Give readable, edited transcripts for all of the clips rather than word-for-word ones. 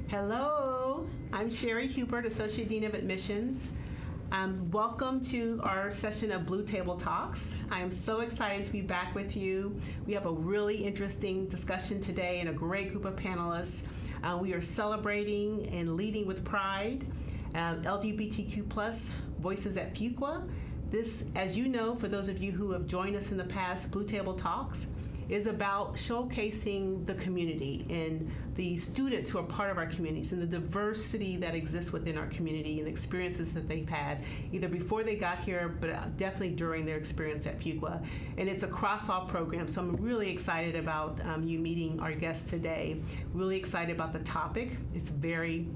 Hello, I'm Sherry Hubert, Associate Dean of Admissions. Welcome to our session of Blue Table Talks. I am so excited to be back with you. We have a really interesting discussion today and a great group of panelists. We are celebrating and leading with pride LGBTQ plus voices at Fuqua. This, as you know, for those of you who have joined us in the past, Blue Table Talks is about showcasing the community and the students who are part of our communities and the diversity that exists within our community and the experiences that they've had either before they got here, but definitely during their experience at Fuqua. And it's across all programs, so I'm really excited about you meeting our guests today. Really excited about the topic. It's a very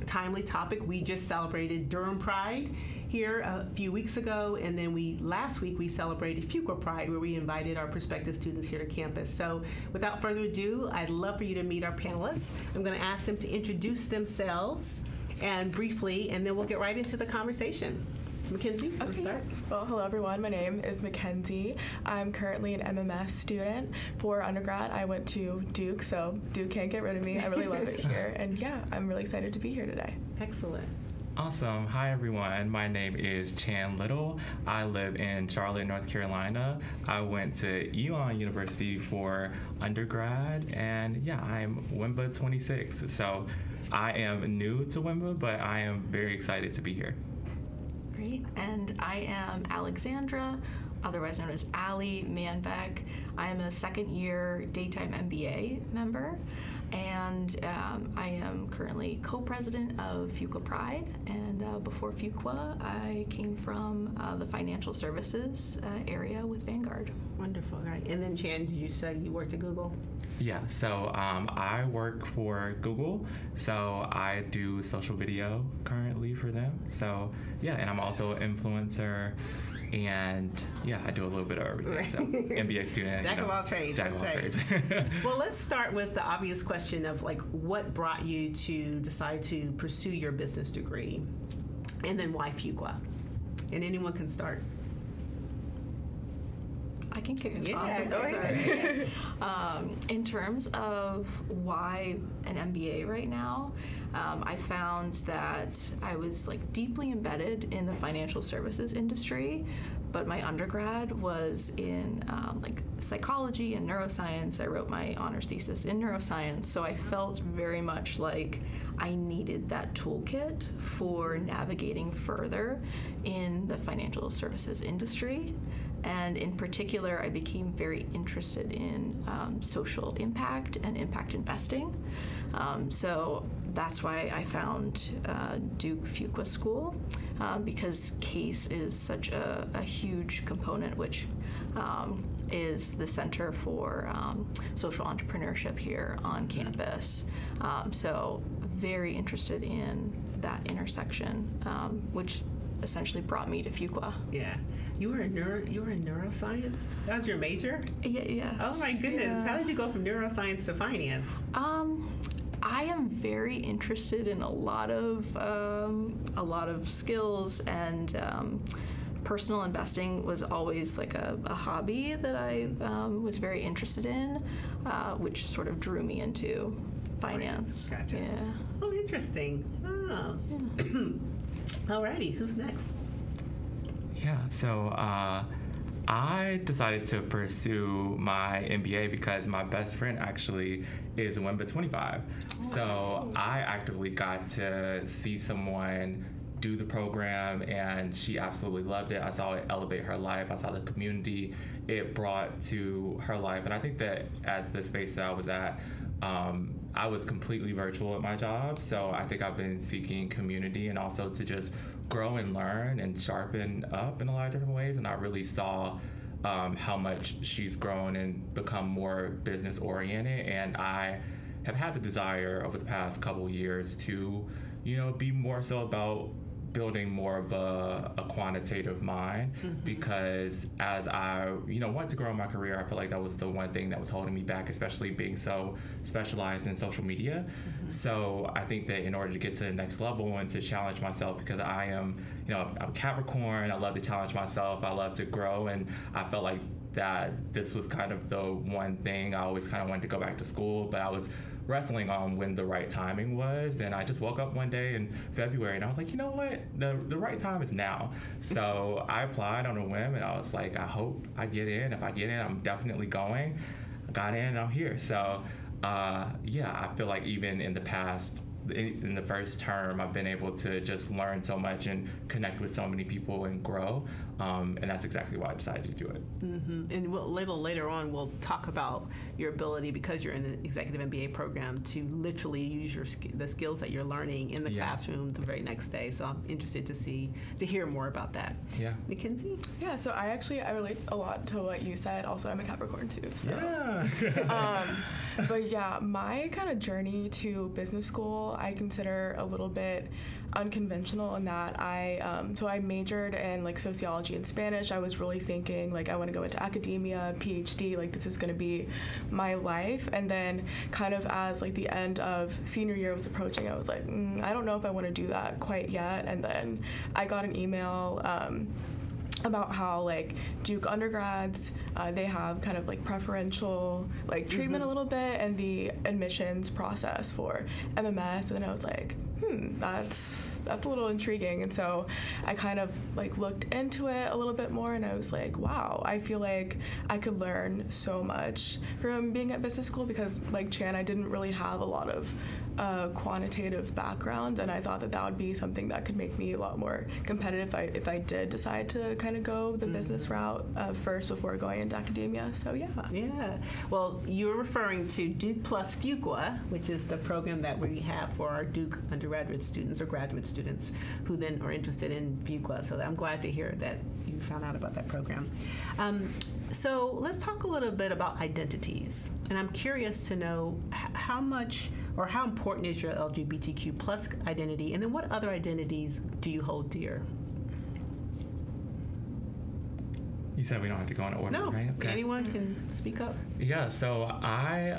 timely topic. We just celebrated Durham Pride here a few weeks ago, and then last week we celebrated Fuqua Pride, where we invited our prospective students here to campus. So without further ado, I'd love for you to meet our panelists. I'm going to ask them to introduce themselves and briefly, and then we'll get right into the conversation. Mackenzie, okay. Start. Well, hello everyone. My name is Mackenzie. I'm currently an MMS student. For undergrad, I went to Duke, so Duke can't get rid of me. I really love it here, and yeah, I'm really excited to be here today. Excellent. Awesome. Hi, everyone. My name is Chan Little. I live in Charlotte, North Carolina. I went to Elon University for undergrad, and yeah, I'm WIMBA 26. So I am new to WIMBA, but I am very excited to be here. Great. And I am Alexandra, otherwise known as Allie Manbeck. I am a second-year daytime MBA member, and I am currently co-president of Fuqua Pride. And before Fuqua, I came from the financial services area with Vanguard. Wonderful. Right. And then Chan, did you say you worked at Google? Yeah, so I work for Google, so I do social video currently for them. So yeah, and I'm also an influencer, and yeah, I do a little bit of everything. Right. So MBA student, Jack of all trades. Jack of all trades. Well, let's start with the obvious question of like, what brought you to decide to pursue your business degree, and then why Fuqua? And anyone can start. I can kick us off. Go ahead. In terms of why an MBA right now, I found that I was like deeply embedded in the financial services industry, but my undergrad was in like psychology and neuroscience. I wrote my honors thesis in neuroscience, so I felt very much like I needed that toolkit for navigating further in the financial services industry. And in particular, I became very interested in social impact and impact investing. So that's why I found Duke Fuqua School, because CASE is such a huge component, which is the Center for Social Entrepreneurship here on campus. So very interested in that intersection, which essentially brought me to Fuqua. Yeah. You were in neuroscience? That was your major? Yes. Oh my goodness. Yeah. How did you go from neuroscience to finance? I am very interested in a lot of skills, and personal investing was always like a hobby that I was very interested in, which sort of drew me into finance. Gotcha. Yeah. Oh, interesting. Oh. Yeah. Alrighty, who's next? Yeah, so I decided to pursue my MBA because my best friend actually is WIMBA 25. Oh, so I actively got to see someone do the program, and she absolutely loved it. I saw it elevate her life. I saw the community it brought to her life. And I think that at the space that I was at, I was completely virtual at my job. So I think I've been seeking community and also to just grow and learn and sharpen up in a lot of different ways. And I really saw how much she's grown and become more business oriented. And I have had the desire over the past couple years to, be more so about building more of a quantitative mind, because as I, wanted to grow in my career, I feel like that was the one thing that was holding me back, especially being so specialized in social media. So I think that in order to get to the next level and to challenge myself, because I am, I'm Capricorn, I love to challenge myself, I love to grow, and I felt like that this was kind of the one thing. I always kind of wanted to go back to school, but I was wrestling on when the right timing was. And I just woke up one day in February and I was like, you know what? The right time is now. So I applied on a whim and I was like, I hope I get in. If I get in, I'm definitely going. I got in and I'm here. So I feel like even in the past, in the first term, I've been able to just learn so much and connect with so many people and grow. And that's exactly why I decided to do it. Mm-hmm. And a little later on, we'll talk about your ability, because you're in the executive MBA program, to literally use the skills that you're learning in the classroom the very next day. So I'm interested to hear more about that. Yeah. Mackenzie? Yeah, so I relate a lot to what you said. Also, I'm a Capricorn too. So. Yeah. But yeah, my kind of journey to business school, I consider a little bit unconventional in that I majored in like sociology and Spanish. I was really thinking like I want to go into academia, PhD, like this is going to be my life. And then kind of as like the end of senior year was approaching, I was like, I don't know if I want to do that quite yet. And then I got an email about how like Duke undergrads, they have kind of like preferential like treatment a little bit, and the admissions process for MMS. And then I was like, that's a little intriguing. And so I kind of like looked into it a little bit more, and I was like, wow, I feel like I could learn so much from being at business school, because like Chan, I didn't really have a lot of quantitative background, and I thought that would be something that could make me a lot more competitive if I did decide to kind of go the business route first before going into academia. So yeah. Well, you're referring to Duke plus Fuqua, which is the program that we have for our Duke undergraduate students or graduate students who then are interested in Fuqua. So I'm glad to hear that you found out about that program. So let's talk a little bit about identities. And I'm curious to know how much or how important is your LGBTQ plus identity, and then what other identities do you hold dear? You said we don't have to go in order, No, right? Okay. Anyone can speak up. Yeah, so I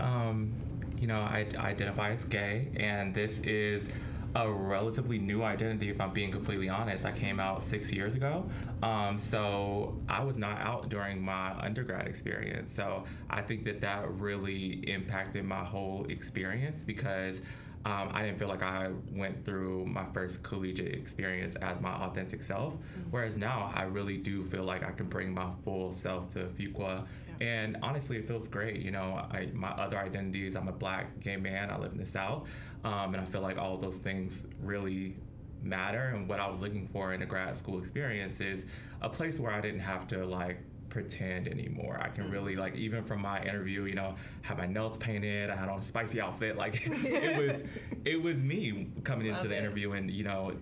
identify as gay, and this is a relatively new identity, if I'm being completely honest. I came out 6 years ago, so I was not out during my undergrad experience. So I think that really impacted my whole experience, because I didn't feel like I went through my first collegiate experience as my authentic self, whereas now I really do feel like I can bring my full self to Fuqua. And honestly, it feels great. My other identities, I'm a Black gay man, I live in the South, and I feel like all of those things really matter. And what I was looking for in a grad school experience is a place where I didn't have to like pretend anymore. I can really, like, even from my interview, have my nails painted, I had on a spicy outfit, like it was me coming into the interview. And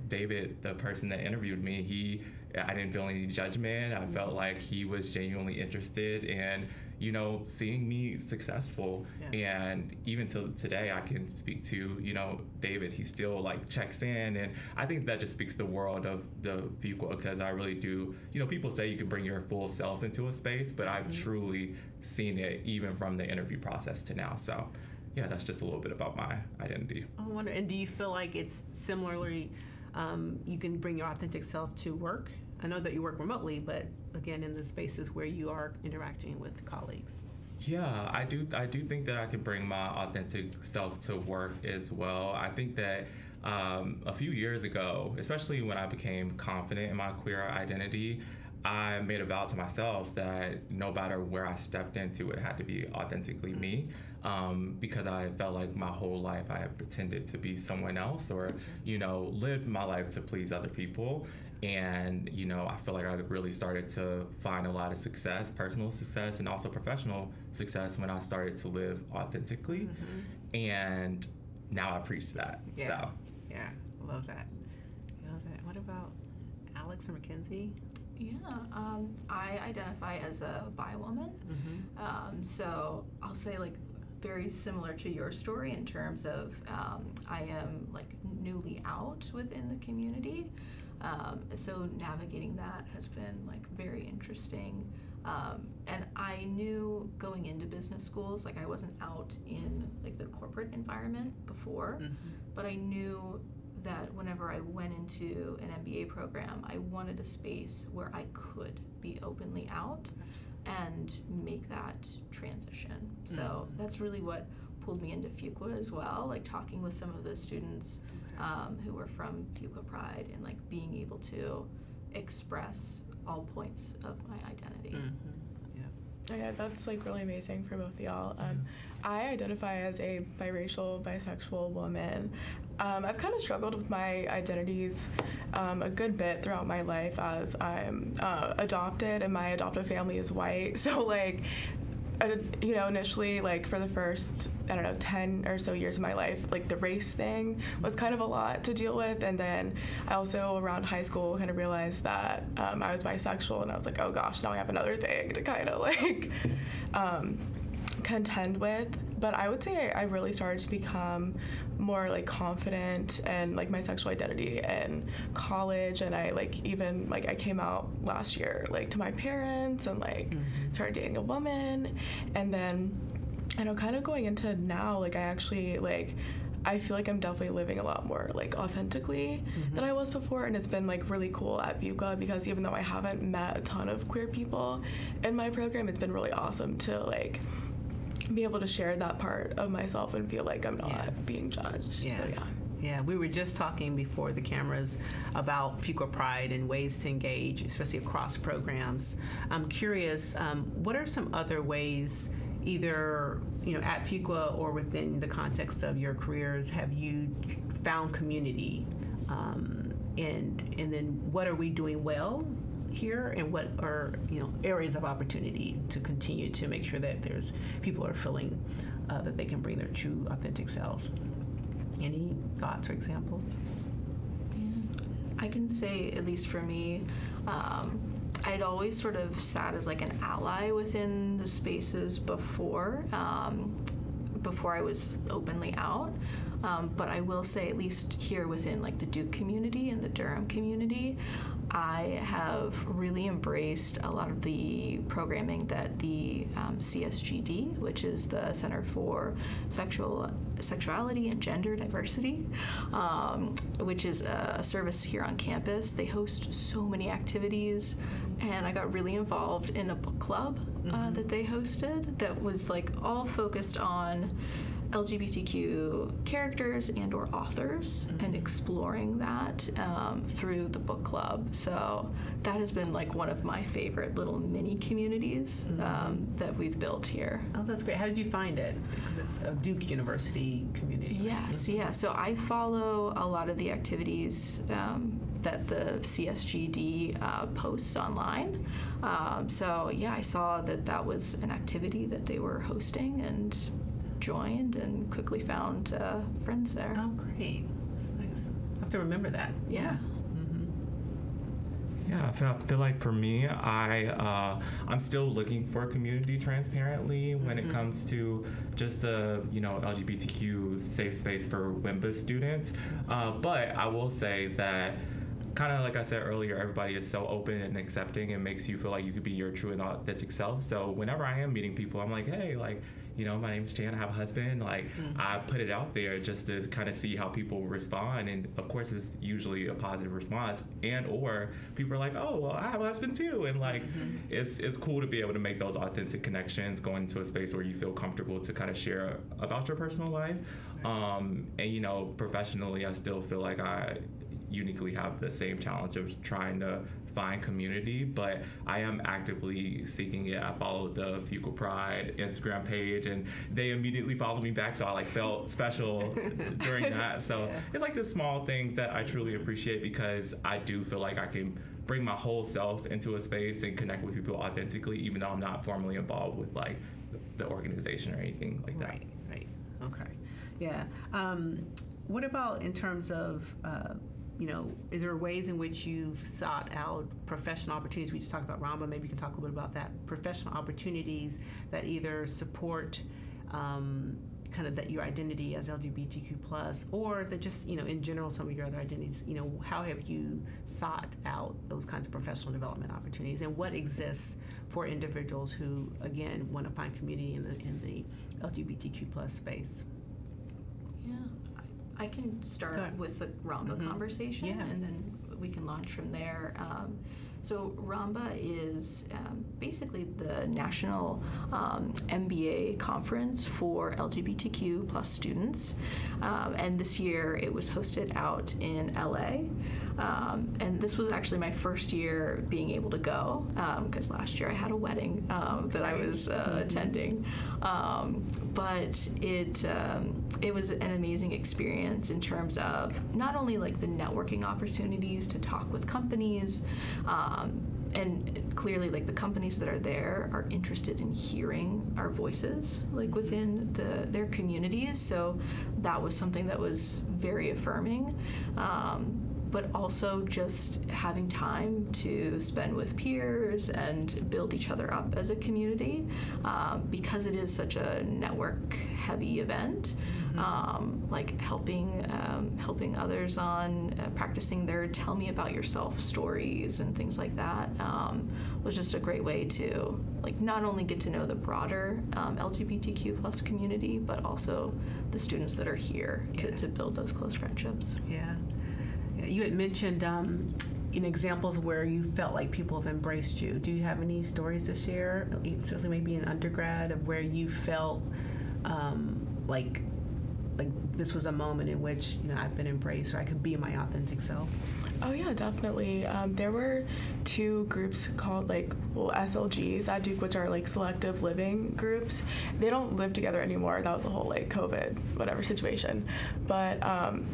David, the person that interviewed me, I didn't feel any judgment. I felt like he was genuinely interested in seeing me successful. And even till today, I can speak to David. He still like checks in, and I think that just speaks the world of the Fuqua, because I really do. People say you can bring your full self into a space, but I've truly seen it even from the interview process to now. So yeah, that's just a little bit about my identity. I wonder, and do you feel like it's similarly, you can bring your authentic self to work? I know that you work remotely, but again, in the spaces where you are interacting with colleagues. Yeah, I do think that I can bring my authentic self to work as well. I think that a few years ago, especially when I became confident in my queer identity, I made a vow to myself that no matter where I stepped into, it had to be authentically me, because I felt like my whole life I had pretended to be someone else, or lived my life to please other people. And I feel like I really started to find a lot of success, personal success and also professional success, when I started to live authentically. And now I preach that. So yeah, love that. What about Alex or Mackenzie? Yeah, I identify as a bi woman. So I'll say like very similar to your story in terms of I am like newly out within the community. So navigating that has been like very interesting. And I knew going into business schools, like I wasn't out in like the corporate environment before, but I knew that whenever I went into an MBA program, I wanted a space where I could be openly out and make that transition. So that's really what pulled me into Fuqua as well, like talking with some of the students who were from Fuqua Pride and like being able to express all points of my identity. Yeah, that's like really amazing for both of y'all. I identify as a biracial, bisexual woman. I've kind of struggled with my identities a good bit throughout my life, as I'm adopted and my adoptive family is white. So like, you know, initially, like for the first, 10 or so years of my life, like the race thing was kind of a lot to deal with. And then I also around high school kind of realized that I was bisexual, and I was like, oh gosh, now I have another thing to kind of like contend with. But I would say I really started to become more like confident and like my sexual identity in college, and I like even like I came out last year like to my parents and like started dating a woman. And then kind of going into now, like I actually like I feel like I'm definitely living a lot more like authentically than I was before, and it's been like really cool at Fuqua, because even though I haven't met a ton of queer people in my program, it's been really awesome to like be able to share that part of myself and feel like I'm not being judged. Yeah. So, Yeah, we were just talking before the cameras about Fuqua Pride and ways to engage, especially across programs. I'm curious, what are some other ways, either at Fuqua or within the context of your careers, have you found community? And then what are we doing well here, and what are areas of opportunity to continue to make sure that there's people are feeling that they can bring their true authentic selves? Any thoughts or examples? I can say, at least for me, I'd always sort of sat as like an ally within the spaces before I was openly out. But I will say, at least here within like the Duke community and the Durham community, I have really embraced a lot of the programming that the CSGD, which is the Center for Sexuality and Gender Diversity, which is a service here on campus. They host so many activities, and I got really involved in a book club that they hosted that was like all focused on LGBTQ characters and or authors and exploring that through the book club. So that has been like one of my favorite little mini communities that we've built here. Oh, that's great. How did you find it? Because it's a Duke University community. Yes, yeah. So I follow a lot of the activities that the CSGD posts online. So yeah, I saw that was an activity that they were hosting and joined and quickly found friends there. Oh, great. That's nice. I have to remember that. Yeah. Yeah, I feel like for me, I'm still looking for community transparently when it comes to just the LGBTQ safe space for WIMBA students. But I will say that, kind of like I said earlier, everybody is so open and accepting and makes you feel like you could be your true and authentic self. So whenever I am meeting people, I'm like, hey, like, my name's Jan, I have a husband. Like, I put it out there just to kind of see how people respond. And of course, it's usually a positive response. And or people are like, oh, well, I have a husband too. And like, it's cool to be able to make those authentic connections, going into a space where you feel comfortable to kind of share about your personal life. And, professionally, I still feel like I uniquely have the same challenge of trying to find community, but I am actively seeking it. I followed the Fuqua Pride Instagram page, and they immediately followed me back, so I like felt special during that. So it's like the small things that I truly appreciate, because I do feel like I can bring my whole self into a space and connect with people authentically, even though I'm not formally involved with like the organization or anything like that. Right. Okay. Yeah. What about in terms of is there ways in which you've sought out professional opportunities? We just talked about Ramba. Maybe you can talk a little bit about that. Professional opportunities that either support kind of that your identity as LGBTQ plus, or that just in general some of your other identities. How have you sought out those kinds of professional development opportunities, and what exists for individuals who again want to find community in the LGBTQ plus space? Yeah. I can start with the Ramba conversation, and then we can launch from there. So RAMBA is basically the national MBA conference for LGBTQ plus students. And this year it was hosted out in LA. And this was actually my first year being able to go, because last year I had a wedding that I was attending. But it was an amazing experience in terms of not only like the networking opportunities to talk with companies, and clearly like the companies that are there are interested in hearing our voices like within their communities, so that was something that was very affirming. But also just having time to spend with peers and build each other up as a community, because it is such a network-heavy event. Like helping others on practicing their tell me about yourself stories and things like that was just a great way to like not only get to know the broader LGBTQ plus community, but also the students that are here to build those close friendships. Yeah. You had mentioned in examples where you felt like people have embraced you. Do you have any stories to share, especially maybe in undergrad, of where you felt like this was a moment in which I've been embraced, or I could be my authentic self? Oh yeah, definitely. There were two groups called SLGs at Duke, which are like selective living groups. They don't live together anymore. That was a whole like COVID whatever situation. But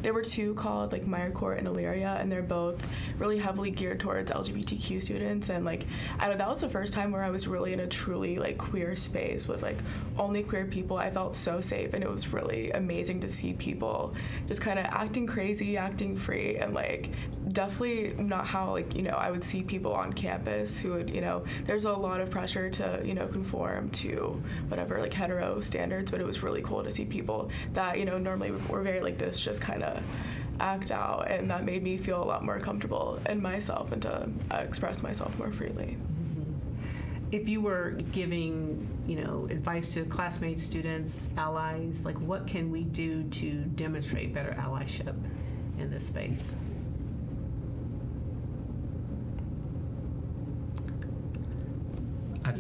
there were two called like Meyercourt and Illyria, and they're both really heavily geared towards LGBTQ students. And like I know that was the first time where I was really in a truly like queer space with like only queer people. I felt so safe, and it was really amazing to see people just kind of acting crazy, acting free, and like definitely not how I would see people on campus who would there's a lot of pressure to conform to whatever like hetero standards, but it was really cool to see people that normally were very like this just kind of act out, and that made me feel a lot more comfortable in myself and to express myself more freely. If you were giving advice to classmates, students, allies, like what can we do to demonstrate better allyship in this space? I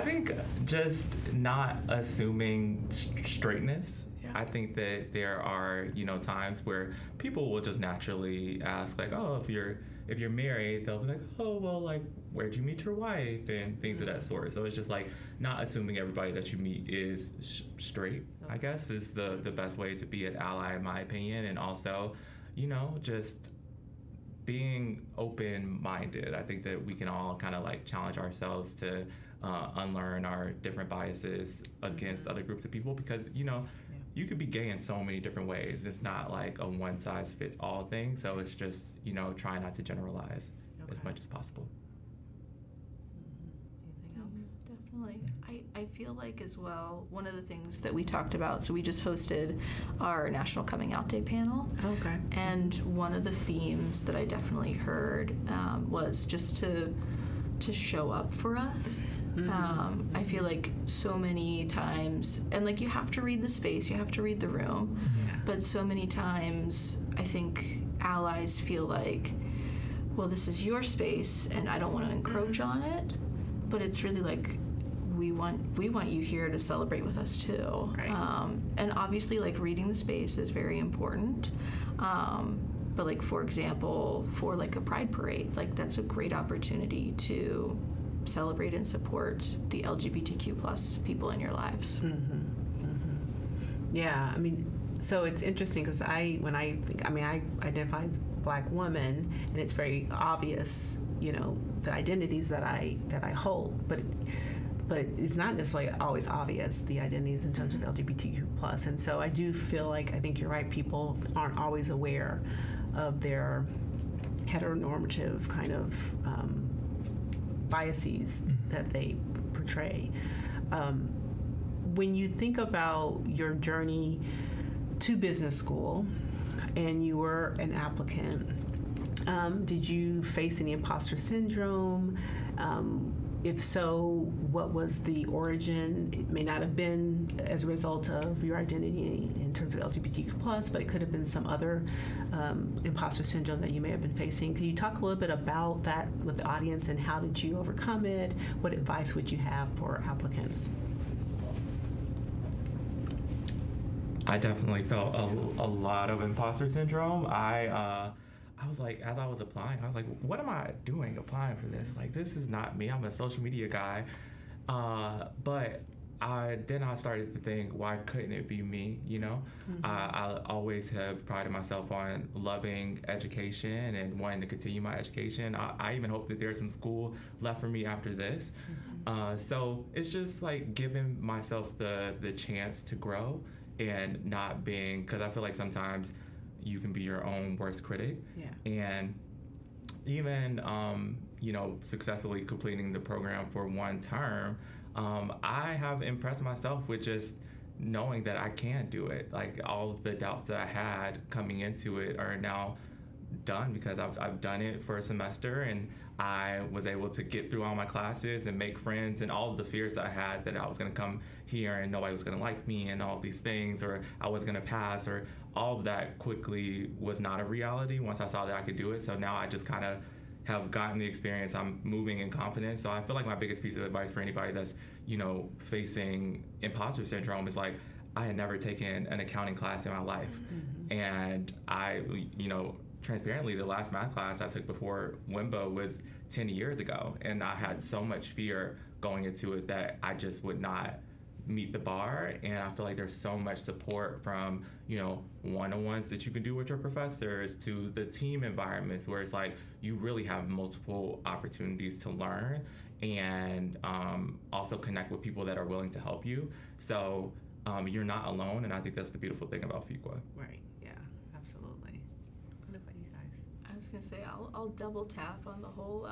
think just not assuming straightness. Yeah. I think that there are times where people will just naturally ask like, oh, if you're married, they'll be like, oh, well, like, where'd you meet your wife, and things of that sort. So it's just like not assuming everybody that you meet is straight, I guess, is the best way to be an ally, in my opinion. And also, just being open-minded. I think that we can all kind of like challenge ourselves to unlearn our different biases against other groups of people, because you could be gay in so many different ways. It's not like a one-size-fits-all thing. So it's just try not to generalize as much as possible. Anything else? Definitely. I feel like as well, one of the things that we talked about, so we just hosted our National Coming Out Day panel. Okay. And one of the themes that I definitely heard was just to show up for us. I feel like so many times, and like you have to read the space, you have to read the room, but so many times I think allies feel like, well, this is your space and I don't want to encroach on it, but it's really like, we want you here to celebrate with us too. Right. And obviously like reading the space is very important. But like, for example, for like a pride parade, like that's a great opportunity to celebrate and support the LGBTQ plus people in your lives. Yeah, I mean, so it's interesting because I identify as a Black woman, and it's very obvious, the identities that I hold, but it's not necessarily always obvious, the identities in terms of LGBTQ plus. And so I do feel like, I think you're right, people aren't always aware of their heteronormative kind of biases that they portray. When you think about your journey to business school and you were an applicant, did you face any imposter syndrome? If so, what was the origin? It may not have been as a result of your identity in terms of LGBTQ+, but it could have been some other imposter syndrome that you may have been facing. Can you talk a little bit about that with the audience, and how did you overcome it? What advice would you have for applicants? I definitely felt a lot of imposter syndrome. I was like, as I was applying, I was like, what am I doing applying for this? Like, this is not me. I'm a social media guy. But then I started to think, why couldn't it be me, you know? Mm-hmm. I always have prided myself on loving education and wanting to continue my education. I even hope that there's some school left for me after this. Mm-hmm. So it's just like giving myself the chance to grow, and not being, because I feel like sometimes you can be your own worst critic. Yeah. And even, successfully completing the program for one term, I have impressed myself with just knowing that I can do it. Like, all of the doubts that I had coming into it are now done, because I've done it for a semester, and I was able to get through all my classes and make friends, and all of the fears that I had that I was going to come here and nobody was going to like me and all these things, or I was going to pass, or all of that quickly was not a reality once I saw that I could do it. So now I just kind of have gotten the experience. I'm moving in confidence. So I feel like my biggest piece of advice for anybody that's, facing imposter syndrome is like, I had never taken an accounting class in my life. Mm-hmm. And I, transparently, the last math class I took before WIMBA was 10 years ago, and I had so much fear going into it that I just would not meet the bar. And I feel like there's so much support from, one-on-ones that you can do with your professors, to the team environments where it's like you really have multiple opportunities to learn, and also connect with people that are willing to help you. So you're not alone, and I think that's the beautiful thing about Fuqua. Right. I was gonna say, I'll double tap on the whole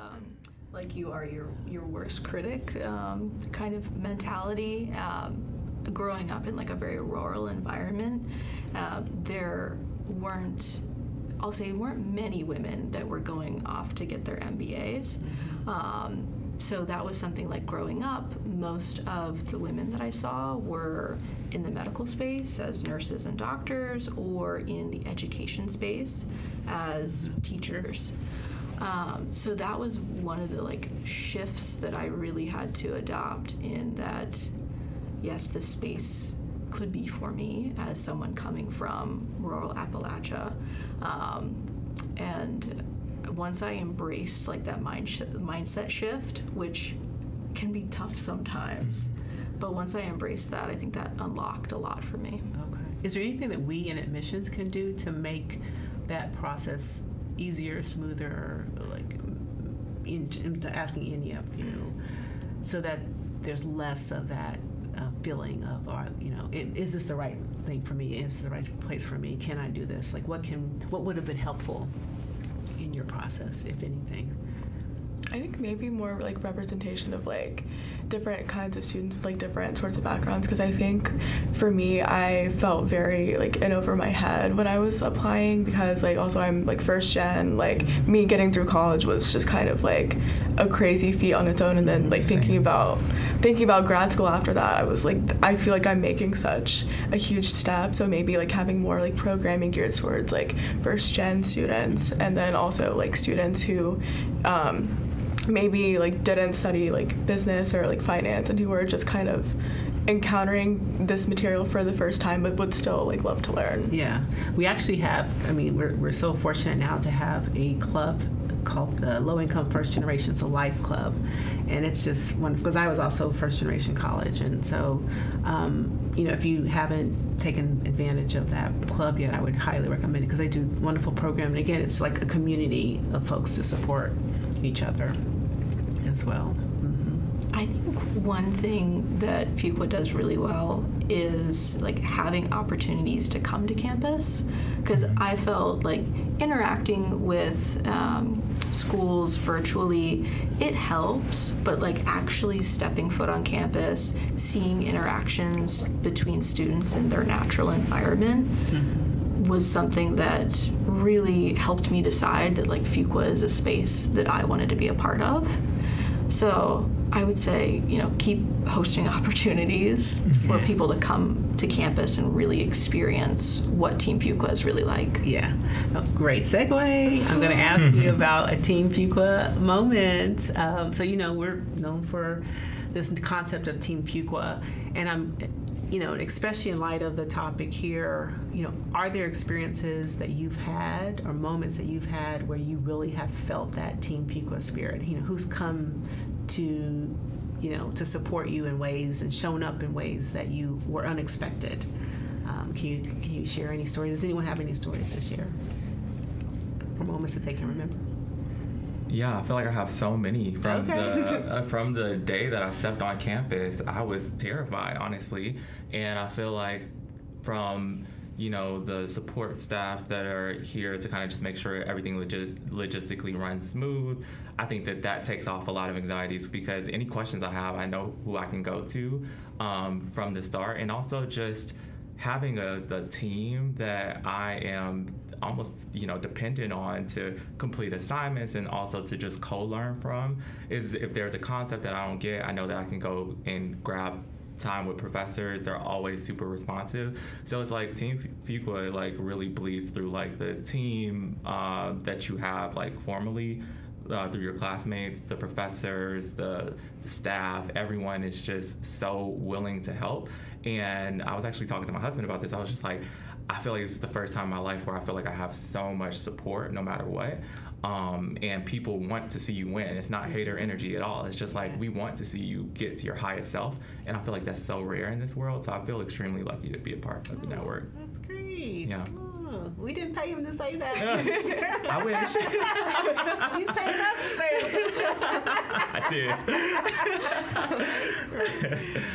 like you are your worst critic kind of mentality. Growing up in like a very rural environment, there weren't many women that were going off to get their MBAs. So that was something like growing up, most of the women that I saw were in the medical space as nurses and doctors, or in the education space as teachers. So that was one of the like shifts that I really had to adopt, in that, yes, this space could be for me as someone coming from rural Appalachia. And once I embraced like that mindset shift, which can be tough sometimes, but once I embraced that, I think that unlocked a lot for me. Okay. Is there anything that we in admissions can do to make that process easier, smoother, like asking any of you, so that there's less of that feeling of, is this the right thing for me? Is this the right place for me? Can I do this? Like, what would have been helpful in your process, if anything? I think maybe more like representation of like different kinds of students with like different sorts of backgrounds, because I think for me, I felt very like in over my head when I was applying, because like also I'm like first gen, like me getting through college was just kind of like a crazy feat on its own, and then like thinking about grad school after that, I was like, I feel like I'm making such a huge step. So maybe like having more like programming geared towards like first gen students, and then also like students who maybe like didn't study like business or like finance, and who were just kind of encountering this material for the first time, but would still like love to learn. Yeah, we actually have, we're so fortunate now to have a club called the Low Income First Generation, so Life Club, and it's just wonderful, because I was also first generation college, and so if you haven't taken advantage of that club yet, I would highly recommend it, because they do wonderful programming. Again, it's like a community of folks to support each other as well. Mm-hmm. I think one thing that Fuqua does really well is like having opportunities to come to campus, because I felt like interacting with schools virtually, it helps, but like actually stepping foot on campus, seeing interactions between students in their natural environment, was something that really helped me decide that like Fuqua is a space that I wanted to be a part of. So I would say, keep hosting opportunities for people to come to campus and really experience what Team Fuqua is really like. Yeah, great segue. I'm going to ask you about a Team Fuqua moment. So, we're known for this concept of Team Fuqua, and I'm, especially in light of the topic here, are there experiences that you've had or moments that you've had where you really have felt that Team Fuqua spirit? Who's come to support you in ways and shown up in ways that you were unexpected? Can you share any stories? Does anyone have any stories to share or moments that they can remember? Yeah, I feel like I have so many from from the day that I stepped on campus. I was terrified, honestly, and I feel like from the support staff that are here to kind of just make sure everything logistically runs smooth. I think that takes off a lot of anxieties, because any questions I have, I know who I can go to from the start, and also just having the team that I am almost dependent on to complete assignments and also to just co-learn from. Is if there's a concept that I don't get, I know that I can go and grab time with professors. They're always super responsive. So it's like Team Fuqua really bleeds through the team that you have formally through your classmates, the professors, the staff. Everyone is just so willing to help. And I was actually talking to my husband about this. I was just like, I feel like this is the first time in my life where I feel like I have so much support no matter what. And people want to see you win. It's not hater energy at all. It's just we want to see you get to your highest self. And I feel like that's so rare in this world. So I feel extremely lucky to be a part of the network. That's great. Yeah. Oh, we didn't pay him to say that. I wish. He's paying us to say it. I did.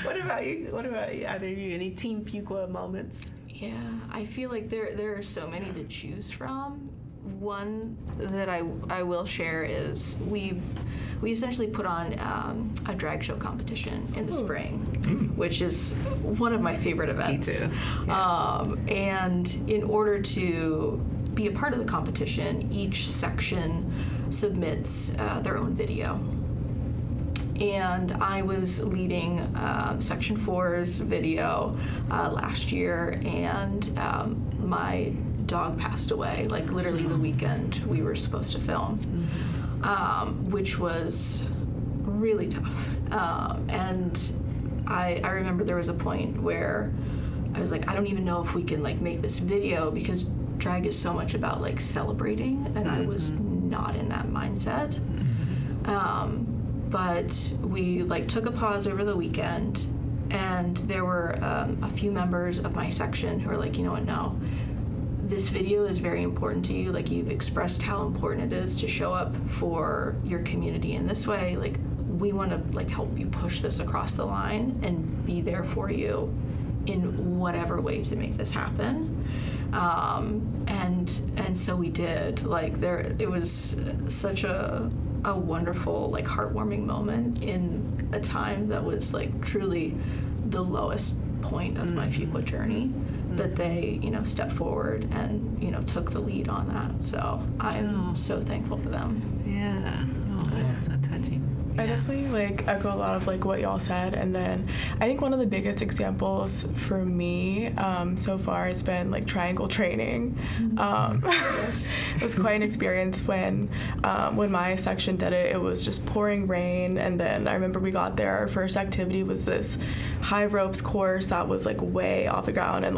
What about you? Are there any Team Fuqua moments? Yeah, I feel like there are so many to choose from. One that I will share is we essentially put on a drag show competition in the spring, which is one of my favorite events. Me too. Yeah. And in order to be a part of the competition, each section submits their own video. And I was leading Section 4's video last year, and my dog passed away, literally the weekend we were supposed to film, which was really tough. And I remember there was a point where I was like, I don't even know if we can make this video, because drag is so much about celebrating, and I was not in that mindset. But we took a pause over the weekend, and there were a few members of my section who were like, you know what, no, this video is very important to you. You've expressed how important it is to show up for your community in this way. We want to help you push this across the line and be there for you in whatever way to make this happen. And so we did. It was such a wonderful, heartwarming moment in a time that was truly the lowest point of my Fuqua journey, that they stepped forward and took the lead on that. So I'm so thankful to them. Yeah. Oh, that's so touching. I definitely echo a lot of what y'all said, and then I think one of the biggest examples for me so far has been triangle training. It was quite an experience when my section did it. It was just pouring rain, and then I remember we got there. Our first activity was this high ropes course that was way off the ground, and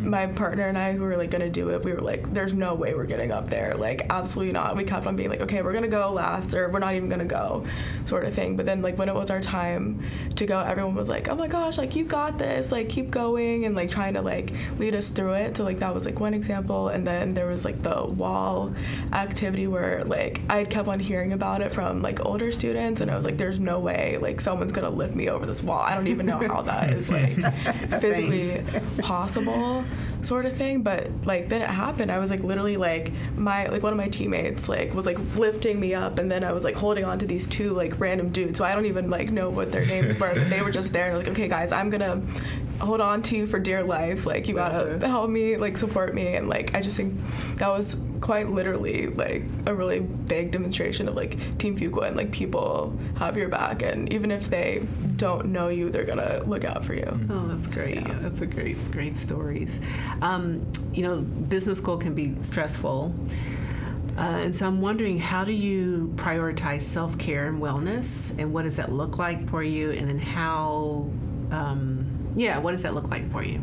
my partner and I, who were gonna do it, we were there's no way we're getting up there, absolutely not. We kept on being okay, we're gonna go last, or we're not even gonna go, sort of thing. But then when it was our time to go, everyone was oh my gosh, you got this, keep going, and trying to lead us through it. So that was one example. And then there was the wall activity where I kept on hearing about it from older students, and I was there's no way someone's gonna lift me over this wall. I don't even know how that is physically possible. sort of thing. But like then it happened. I was like literally like one of my teammates like was like lifting me up, and then I was like holding on to these two like random dudes. So I don't even like know what their names were, but they were just there and like, okay guys, I'm gonna hold on to you for dear life. Like you gotta help me, like support me. And like I just think that was quite literally like a really big demonstration of like Team Fuqua, and like people have your back, and even if they don't know you, they're gonna look out for you. Oh, that's great. Yeah. That's a great stories. Business school can be stressful. And so I'm wondering, how do you prioritize self-care and wellness, and what does that look like for you? And then what does that look like for you?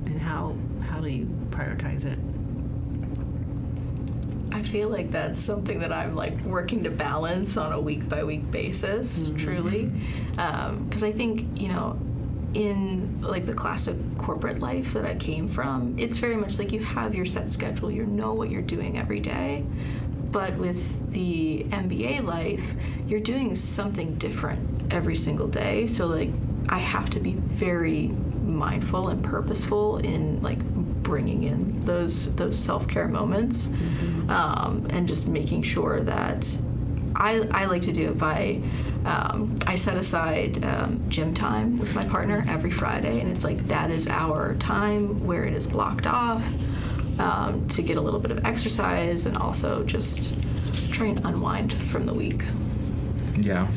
And how do you prioritize it? I feel like that's something that I'm like working to balance on a week by week basis, truly. Because I think, in like the classic corporate life that I came from, it's very much like you have your set schedule, you know what you're doing every day. But with the MBA life, you're doing something different every single day. So like I have to be very mindful and purposeful in like bringing in those self-care moments, and just making sure that I like to do it by I set aside gym time with my partner every Friday, and it's like that is our time where it is blocked off to get a little bit of exercise and also just try and unwind from the week. Yeah.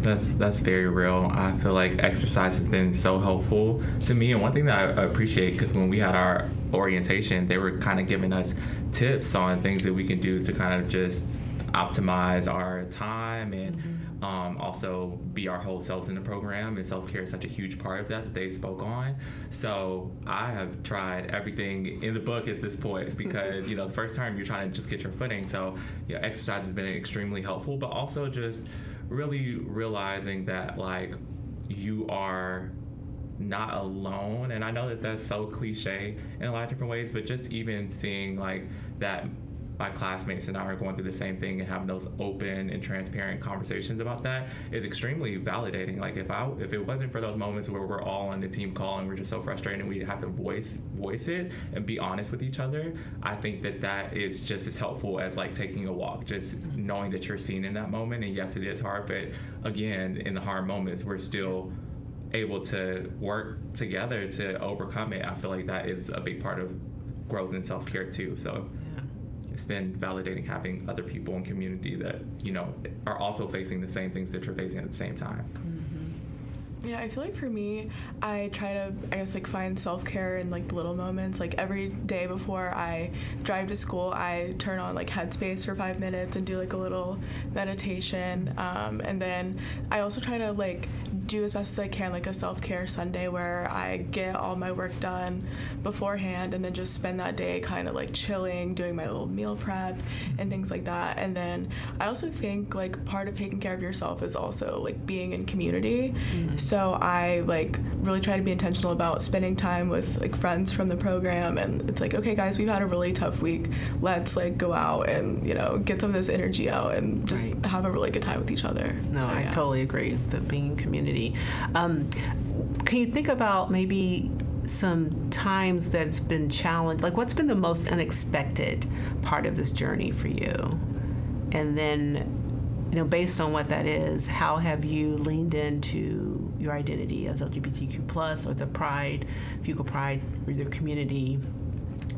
That's very real. I feel like exercise has been so helpful to me. And one thing that I appreciate, because when we had our orientation, they were kind of giving us tips on things that we can do to kind of just optimize our time and also be our whole selves in the program. And self-care is such a huge part of that they spoke on. So I have tried everything in the book at this point, because the first time you're trying to just get your footing. So exercise has been extremely helpful, but also just really realizing that like you are not alone. And I know that that's so cliche in a lot of different ways, but just even seeing like that my classmates and I are going through the same thing and having those open and transparent conversations about that is extremely validating. Like if it wasn't for those moments where we're all on the team call and we're just so frustrated and we have to voice it and be honest with each other, I think that is just as helpful as like taking a walk, just knowing that you're seen in that moment. And yes, it is hard, but again, in the hard moments, we're still able to work together to overcome it. I feel like that is a big part of growth and self-care too. So it's been validating having other people in community that, are also facing the same things that you're facing at the same time. Yeah, I feel like for me, I try to, like find self-care in like the little moments. Like every day before I drive to school, I turn on like Headspace for 5 minutes and do like a little meditation. And then I also try to like do as best as I can like a self-care Sunday where I get all my work done beforehand and then just spend that day kind of like chilling, doing my little meal prep and things like that. And then I also think like part of taking care of yourself is also like being in community. So I like really try to be intentional about spending time with like friends from the program, and it's like, okay guys, we've had a really tough week, let's like go out and get some of this energy out and just have a really good time with each other. I totally agree, that being in community. Can you think about maybe some times that's been challenged, like what's been the most unexpected part of this journey for you? And then based on what that is, how have you leaned into your identity as LGBTQ+, or the Pride, Fuqua Pride, or your community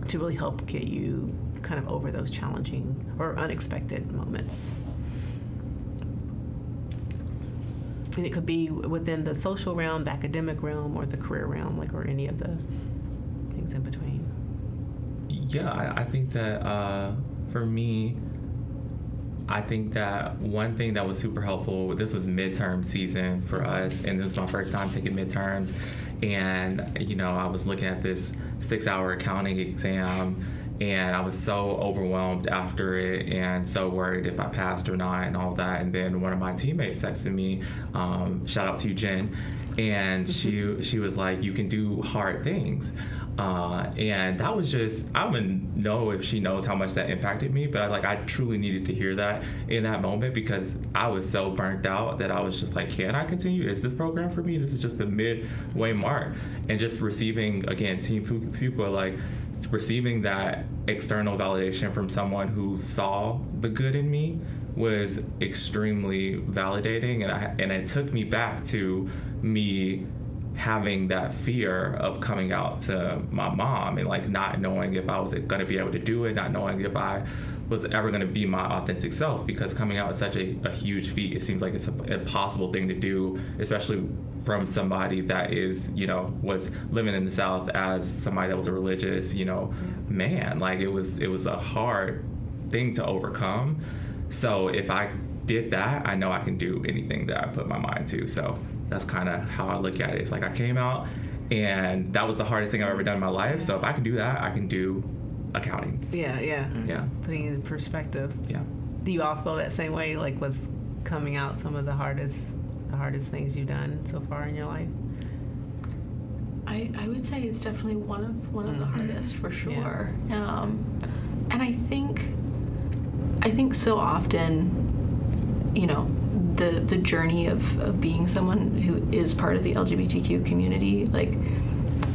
to really help get you kind of over those challenging or unexpected moments? And it could be within the social realm, the academic realm, or the career realm, like, or any of the things in between. Yeah, I think that for me, I think that one thing that was super helpful, this was midterm season for us, and this was my first time taking midterms, and I was looking at this 6-hour accounting exam, and I was so overwhelmed after it and so worried if I passed or not and all that. And then one of my teammates texted me, shout out to you, Jen, and she was like, you can do hard things. And that was just, I don't even know if she knows how much that impacted me, but I truly needed to hear that in that moment, because I was so burnt out that I was just like, can I continue? Is this program for me? This is just the midway mark. And just receiving, again, Team Fuqua, like receiving that external validation from someone who saw the good in me was extremely validating, and it took me back to me having that fear of coming out to my mom and like not knowing if I was going to be able to do it, not knowing if I was ever going to be my authentic self, because coming out is such a huge feat. It seems like it's an impossible thing to do, especially from somebody that is, was living in the South as somebody that was a religious, man. Like it was a hard thing to overcome. So if I did that, I know I can do anything that I put my mind to. So that's kind of how I look at it. It's like I came out, and that was the hardest thing I've ever done in my life. So if I can do that, I can do accounting. Yeah. Putting it in perspective. Yeah. Do you all feel that same way? Like, was coming out some of the hardest things you've done so far in your life? I would say it's definitely one of the hardest, for sure. Yeah. And I think so often, the journey of being someone who is part of the LGBTQ community, like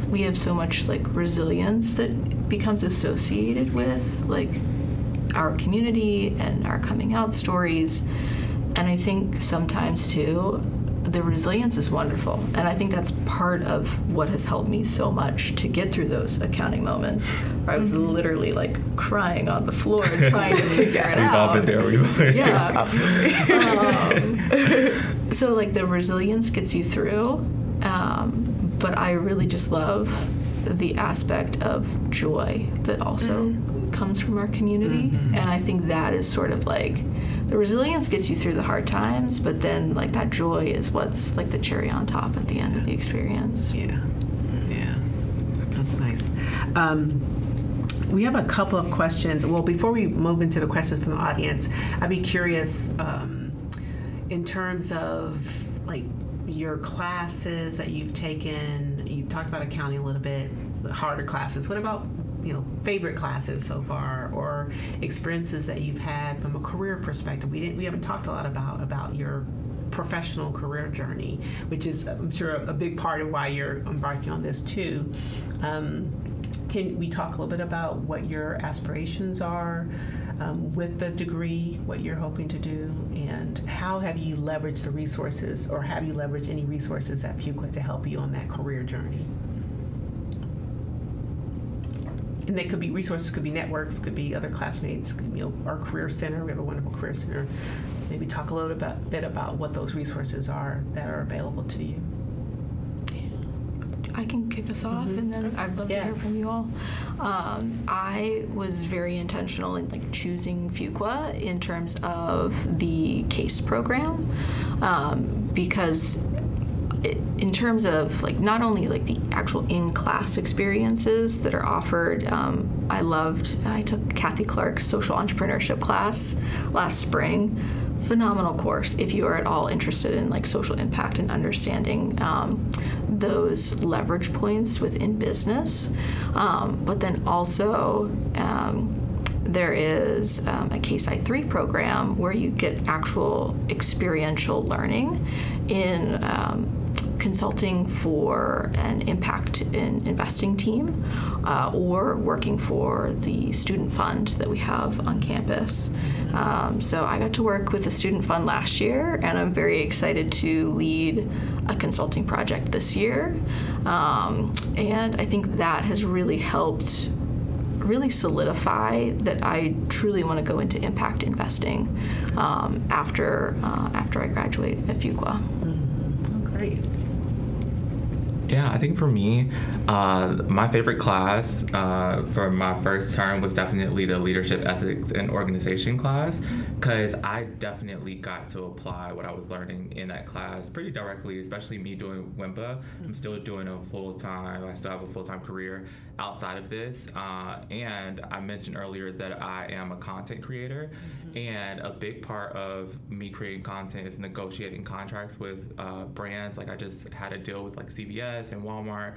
we have so much like resilience that becomes associated with like our community and our coming out stories. And I think sometimes too, the resilience is wonderful. And I think that's part of what has helped me so much to get through those accounting moments where I was literally like crying on the floor and trying to figure it out. We've all been there. Yeah, absolutely. So like the resilience gets you through. But I really just love the aspect of joy that also comes from our community. And I think that is sort of like, the resilience gets you through the hard times, but then like that joy is what's like the cherry on top at the end of the experience. Yeah, that's nice. We have a couple of questions. Well, before we move into the questions from the audience, I'd be curious in terms of like your classes that you've taken. You've talked about accounting a little bit, the harder classes. What about favorite classes so far, or experiences that you've had from a career perspective? We haven't talked a lot about your professional career journey, which is, I'm sure, a big part of why you're embarking on this too. Can we talk a little bit about what your aspirations are with the degree, what you're hoping to do, and how have you leveraged the resources, or have you leveraged any resources at Fuqua to help you on that career journey? And they could be resources, could be networks, could be other classmates, could be our career center. We have a wonderful career center. Maybe talk a little bit about what those resources are that are available to you. I can kick us off, and then I'd love to hear from you all. I was very intentional in like choosing Fuqua in terms of the CASE program, because in terms of like not only like the actual in-class experiences that are offered, I took Kathy Clark's social entrepreneurship class last spring. Phenomenal course if you are at all interested in like social impact and understanding those leverage points within business. But then also there is a Case I3 program where you get actual experiential learning in consulting for an impact in investing team or working for the student fund that we have on campus. So I got to work with the student fund last year, and I'm very excited to lead a consulting project this year. And I think that has really helped really solidify that I truly want to go into impact investing after I graduate at Fuqua. Great. Yeah, I think for me, my favorite class for my first term was definitely the leadership ethics and organization class, because I definitely got to apply what I was learning in that class pretty directly, especially me doing WIMPA. I'm still doing I still have a full-time career outside of this. And I mentioned earlier that I am a content creator, and a big part of me creating content is negotiating contracts with brands. Like I just had a deal with like CVS and Walmart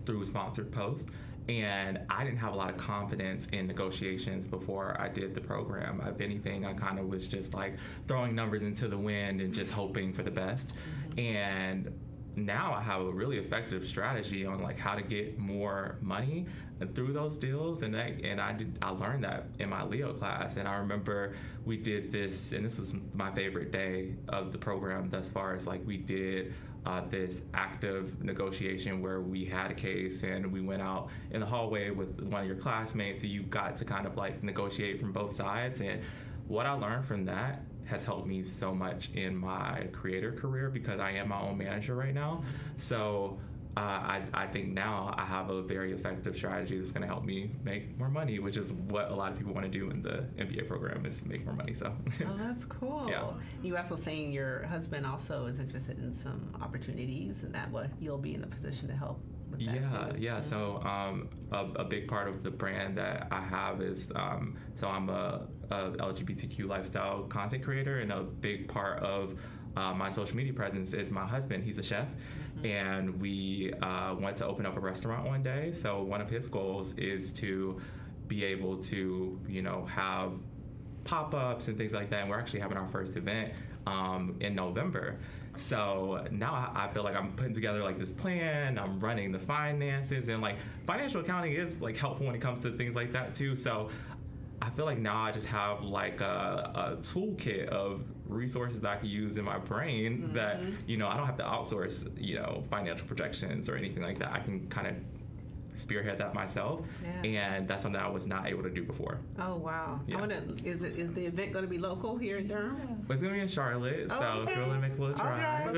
through sponsored posts, and I didn't have a lot of confidence in negotiations before I did the program. If anything, I kind of was just like throwing numbers into the wind and just hoping for the best. And now I have a really effective strategy on like how to get more money through those deals, and I learned that in my Leo class. And I remember we did this, and this was my favorite day of the program thus far. Is like we did this active negotiation where we had a case and we went out in the hallway with one of your classmates, and you got to kind of like negotiate from both sides. And what I learned from that has helped me so much in my creator career, because I am my own manager right now. So I think now I have a very effective strategy that's going to help me make more money, which is what a lot of people want to do in the MBA program, is make more money. So oh, that's cool. Yeah. You also saying your husband also is interested in some opportunities, and that what you'll be in a position to help with that too. Yeah. So a big part of the brand that I have is so I'm a LGBTQ lifestyle content creator, and a big part of my social media presence is my husband. He's a chef, and we went to open up a restaurant one day. So one of his goals is to be able to, have pop-ups and things like that. And we're actually having our first event in November. So now I feel like I'm putting together like this plan. I'm running the finances, and like financial accounting is like helpful when it comes to things like that too. So I feel like now I just have like a toolkit of resources that I can use in my brain that, I don't have to outsource, financial projections or anything like that. I can kind of spearhead that myself, and that's something I was not able to do before. Oh wow! Yeah. Is the event going to be local here in Durham? It's going to be in Charlotte, so if you want to make a little drive.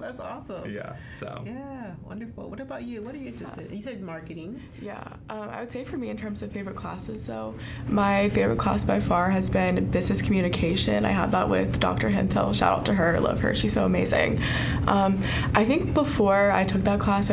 That's awesome. Yeah. So. Yeah, wonderful. What about you? What are you interested in? You said marketing. Yeah, I would say for me in terms of favorite classes, though, my favorite class by far has been business communication. I had that with Dr. Hemphill. Shout out to her. Love her. She's so amazing. I think before I took that class,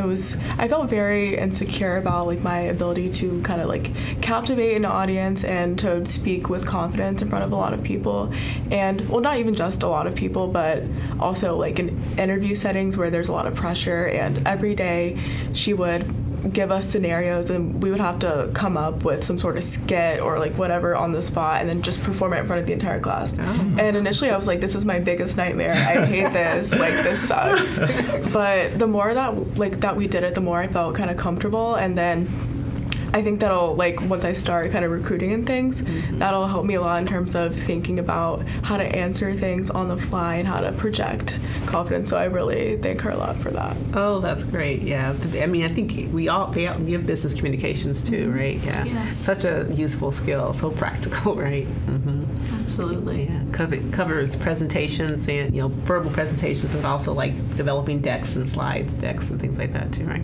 I felt very insecure about like my ability to kind of like captivate an audience and to speak with confidence in front of a lot of people, and well, not even just a lot of people, but also like in interview settings where there's a lot of pressure. And every day she would give us scenarios, and we would have to come up with some sort of skit or like whatever on the spot, and then just perform it in front of the entire class. And initially I was like, this is my biggest nightmare. I hate this. Like, this sucks. But the more that we did it, the more I felt kind of comfortable. And then I think that'll, like, once I start kind of recruiting and things, that'll help me a lot in terms of thinking about how to answer things on the fly and how to project confidence. So I really thank her a lot for that. Oh, that's great. Yeah. I mean, I think they give business communications too, right? Yeah. Yes. Such a useful skill. So practical, right? Absolutely. Yeah. Covers presentations and, verbal presentations, but also like developing decks and slides decks and things like that too, right?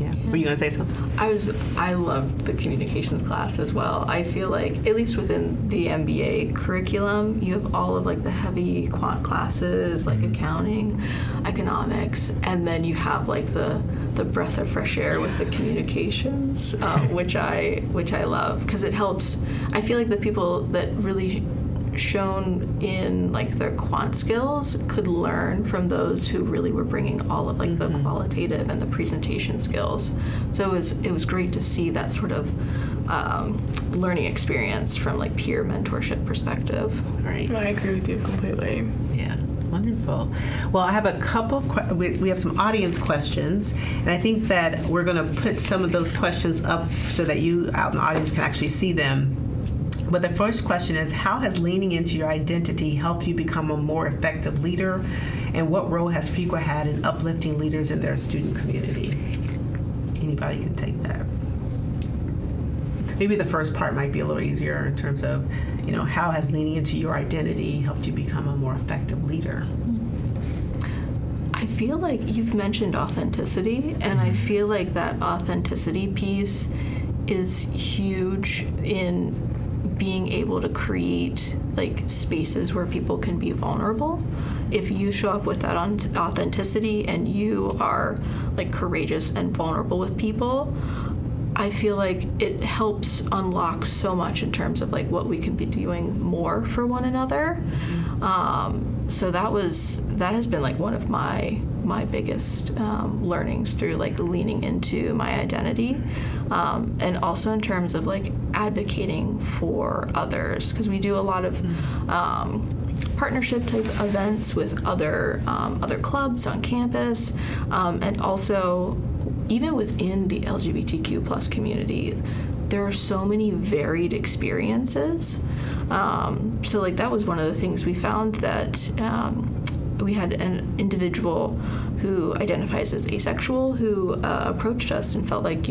Yeah. Were you going to say something? I loved the communications class as well. I feel like, at least within the MBA curriculum, you have all of like the heavy quant classes, like accounting, economics, and then you have like the breath of fresh air with the communications, which I love, because it helps. I feel like the people that really shown in like their quant skills could learn from those who really were bringing all of like the qualitative and the presentation skills. So it was great to see that sort of learning experience from like peer mentorship perspective. Right. I agree with you completely. Yeah. Wonderful. Well, I have a couple of we have some audience questions, and I think that we're going to put some of those questions up so that you out in the audience can actually see them. But the first question is, how has leaning into your identity helped you become a more effective leader, and what role has Fuqua had in uplifting leaders in their student community? Anybody can take that. Maybe the first part might be a little easier in terms of, how has leaning into your identity helped you become a more effective leader? I feel like you've mentioned authenticity, and I feel like that authenticity piece is huge in being able to create like spaces where people can be vulnerable. If you show up with that authenticity and you are like courageous and vulnerable with people, I feel like it helps unlock so much in terms of like what we can be doing more for one another. So that has been like one of my biggest learnings through like leaning into my identity, and also in terms of like advocating for others, because we do a lot of partnership type events with other clubs on campus, and also even within the LGBTQ plus community, there are so many varied experiences. So like that was one of the things we found, that we had an individual who identifies as asexual who approached us and felt like,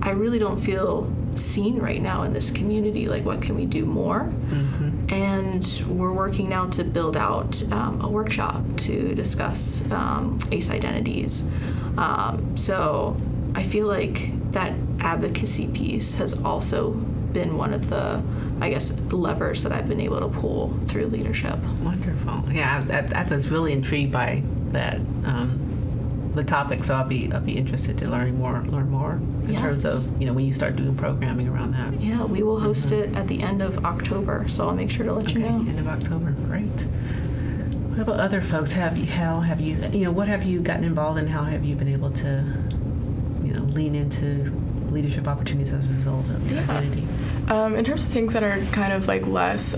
I really don't feel seen right now in this community. Like, what can we do more? Mm-hmm. And we're working now to build out a workshop to discuss ace identities. So I feel like that advocacy piece has also been one of the, I guess, levers that I've been able to pull through leadership. Wonderful. Yeah, I was really intrigued by that, the topic. So I'll be interested to learn more in terms of when you start doing programming around that. Yeah, we will host it at the end of October. So I'll make sure to let you know. End of October. Great. What about other folks? What have you gotten involved in? How have you been able to, lean into leadership opportunities as a result of your identity? In terms of things that are kind of like less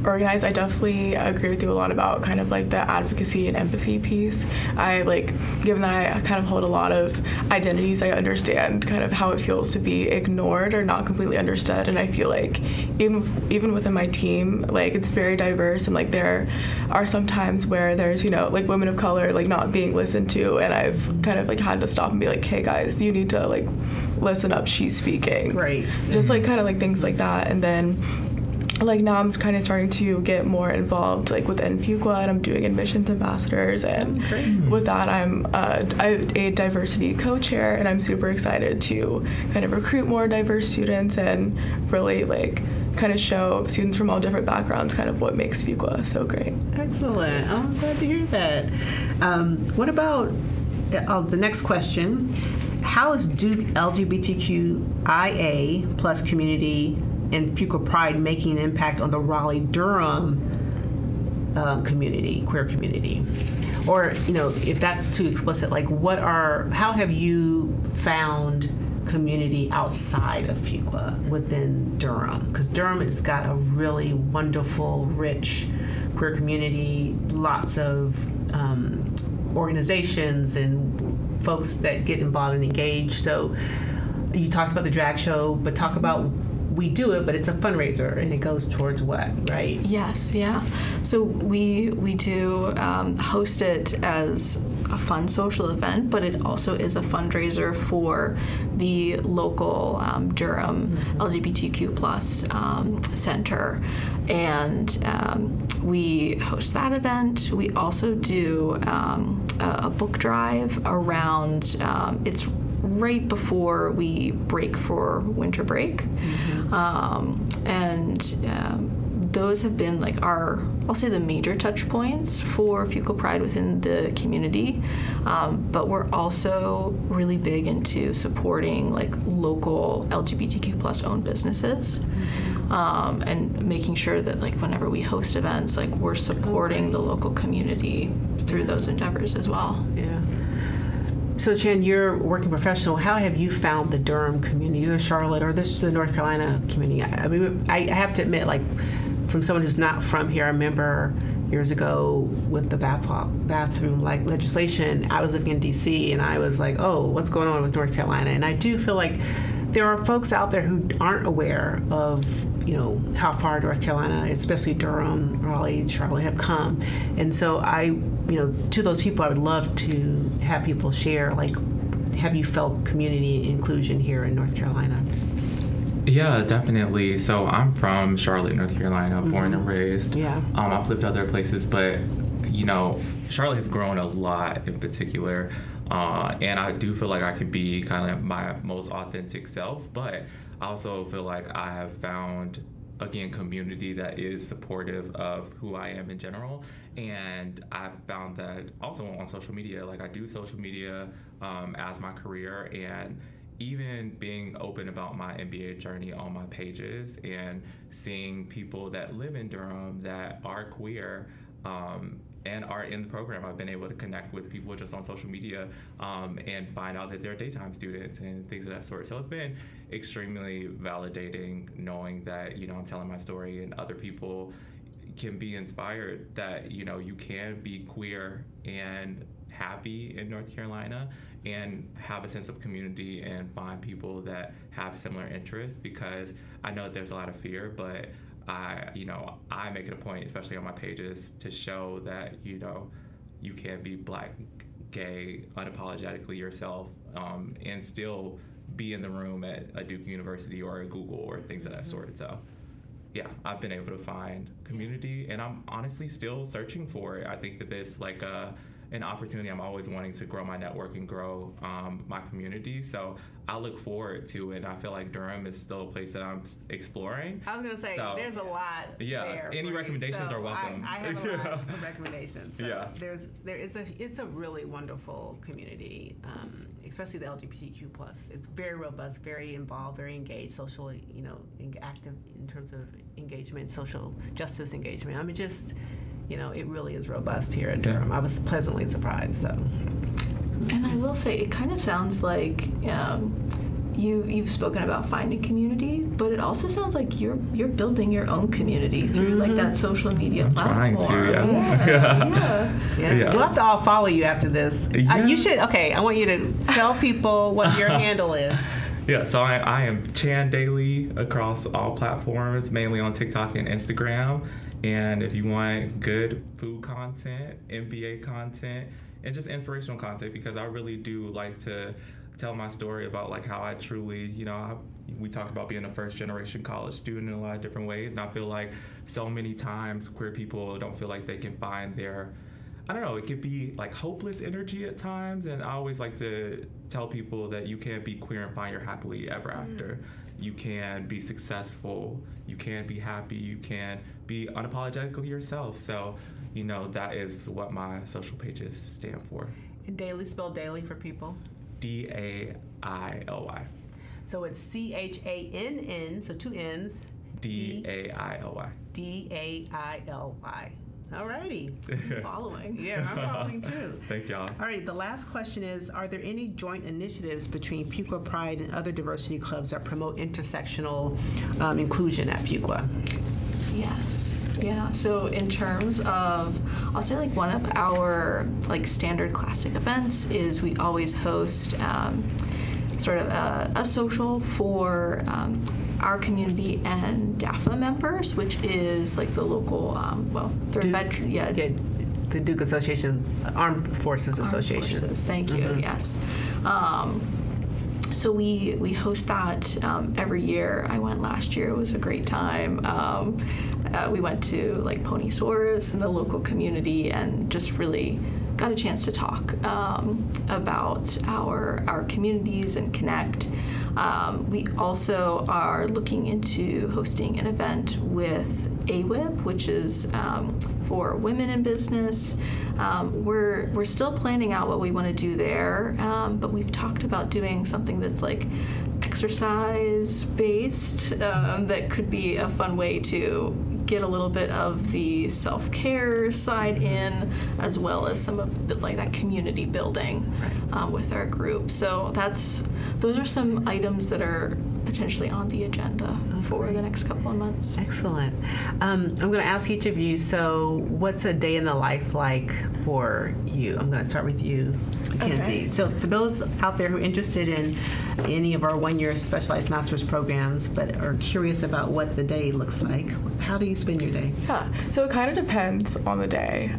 organized, I definitely agree with you a lot about kind of like the advocacy and empathy piece. Given that I kind of hold a lot of identities, I understand kind of how it feels to be ignored or not completely understood. And I feel like even within my team, like it's very diverse, and like there are some times where there's, like women of color like not being listened to, and I've kind of like had to stop and be like, hey guys, you need to like listen up, she's speaking. Right. Just like kind of like things like that. And then like now I'm kind of starting to get more involved like within Fuqua, and I'm doing admissions ambassadors, and with that I'm a diversity co-chair, and I'm super excited to kind of recruit more diverse students and really like kind of show students from all different backgrounds kind of what makes Fuqua so great. Excellent. Oh, I'm glad to hear that. What about the next question? How is Duke LGBTQIA plus community and Fuqua Pride making an impact on the Raleigh-Durham community, queer community? Or, if that's too explicit, like how have you found community outside of Fuqua within Durham? Because Durham has got a really wonderful, rich queer community, lots of organizations and folks that get involved and engaged. So you talked about the drag show, but talk about, we do it, but it's a fundraiser, and it goes towards what, right? Yes, yeah. So we do host it as a fun social event, but it also is a fundraiser for the local Durham LGBTQ plus center. And we host that event. We also do a book drive around, it's right before we break for winter break. Those have been like I'll say the major touch points for Fuqua Pride within the community. But we're also really big into supporting like local LGBTQ plus owned businesses. And making sure that like whenever we host events, like we're supporting the local community through those endeavors as well. Yeah. So Jen, you're a working professional. How have you found the Durham community, either Charlotte or the North Carolina community? I mean, I have to admit, like, from someone who's not from here, I remember years ago with the bathroom like legislation, I was living in DC, and I was like, oh, what's going on with North Carolina? And I do feel like there are folks out there who aren't aware of, how far North Carolina, especially Durham, Raleigh, Charlotte, have come. And so to those people, I would love to have people share, like, have you felt community inclusion here in North Carolina? Yeah, definitely. So I'm from Charlotte, North Carolina, born and raised. Yeah. I've lived other places, but, Charlotte has grown a lot in particular. And I do feel like I could be kind of my most authentic self, but I also feel like I have found, again, community that is supportive of who I am in general. And I found that also on social media. Like, I do social media as my career, and even being open about my MBA journey on my pages and seeing people that live in Durham that are queer and are in the program. I've been able to connect with people just on social media and find out that they're daytime students and things of that sort. So it's been extremely validating knowing that, I'm telling my story and other people can be inspired that, you know, you can be queer and happy in North Carolina and have a sense of community and find people that have similar interests, because I know there's a lot of fear, but I make it a point, especially on my pages, to show that, you know, you can be Black, gay, unapologetically yourself, and still be in the room at a Duke University or a Google or things of that sort. So yeah, I've been able to find community, and I'm honestly still searching for it. I think that there's like an opportunity. I'm always wanting to grow my network and grow my community. So I look forward to it. I feel like Durham is still a place that I'm exploring. I was going to say, So, there's a lot there. Any for you. recommendations So are welcome. I have a lot of recommendations. So Yeah. it's a really wonderful community, especially the LGBTQ plus. It's very robust, very involved, very engaged, socially, you know, active in terms of engagement, social justice engagement. I mean, just, you know, it really is robust here at Durham. I was pleasantly surprised. So. And I will say, it kind of sounds like you've spoken about finding community, but it also sounds like you're building your own community through like that social media platform. Trying to, Yeah. We'll have to all follow you after this. Yeah. You should. Okay, I want you to tell people what your handle is. Yeah, so I am Chan Daily across all platforms, mainly on TikTok and Instagram. And if you want good food content, MBA content, and just inspirational content, because I really do like to tell my story about like how I truly, you know, we talked about being a first generation college student in a lot of different ways, and I feel like so many times queer people don't feel like they can find their, I don't know, it could be like hopeless energy at times, and I always like to tell people that you can be queer and find your happily ever after. You can be successful, you can be happy, you can be unapologetically yourself. So, you know, that is what my social pages stand for. And daily, spell daily for people. DAILY. So it's CHANN, so 2 N's. DAILY. DAILY. All righty. I'm following. Yeah, I'm following too. Thank y'all. All right, the last question is, are there any joint initiatives between Fuqua Pride and other diversity clubs that promote intersectional inclusion at Fuqua? Yes. Yeah. So in terms of, I'll say like one of our like standard classic events is we always host sort of a social for our community and DAFA members, which is like the local, The Duke Association, Armed Forces Association. Armed Forces, thank you, yes. So we host that every year. I went last year. It was a great time. We went to like Pony Source in the local community and just really got a chance to talk about our communities and connect. We also are looking into hosting an event with AWIP, which is for women in business. We're still planning out what we want to do there, but we've talked about doing something that's like exercise-based that could be a fun way to get a little bit of the self-care side in, as well as some of the, like that community building with our group. So those are some items that are potentially on the agenda for the next couple of months. Excellent. I'm going to ask each of you, so what's a day in the life like for you? I'm going to start with you, Mackenzie. Okay. So for those out there who are interested in any of our one-year specialized master's programs but are curious about what the day looks like, how do you spend your day? Yeah, so it kind of depends on the day.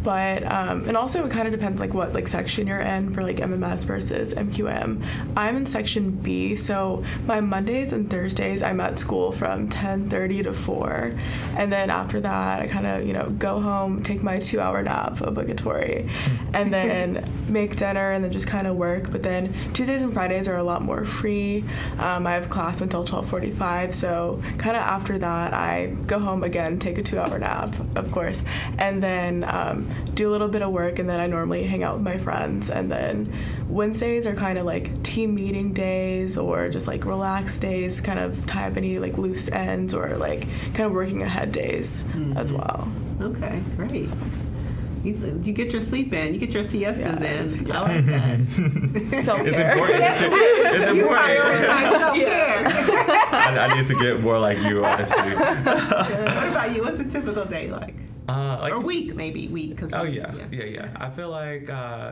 But and also it kind of depends like what like section you're in for like MMS versus MQM. I'm in section B, so my Mondays and Thursdays I'm at school from 10:30 to 4, and then after that I kind of go home, take my 2-hour nap, obligatory, and then make dinner and then just kind of work. But then Tuesdays and Fridays are a lot more free. I have class until 12:45, so kind of after that I go home again, take a 2-hour nap, of course, and then do a little bit of work, and then I normally hang out with my friends. And then Wednesdays are kind of like team meeting days or just like relaxed days, kind of tie up any like loose ends or like kind of working ahead days as well. Okay, great. You get your sleep in. You get your siestas in. Yeah. I like that. Self-care. It's important. It's You important. prioritize self-care. I I need to get more like you, honestly. What about you? What's a typical day like? Like Or week, maybe week. Cause yeah. I feel like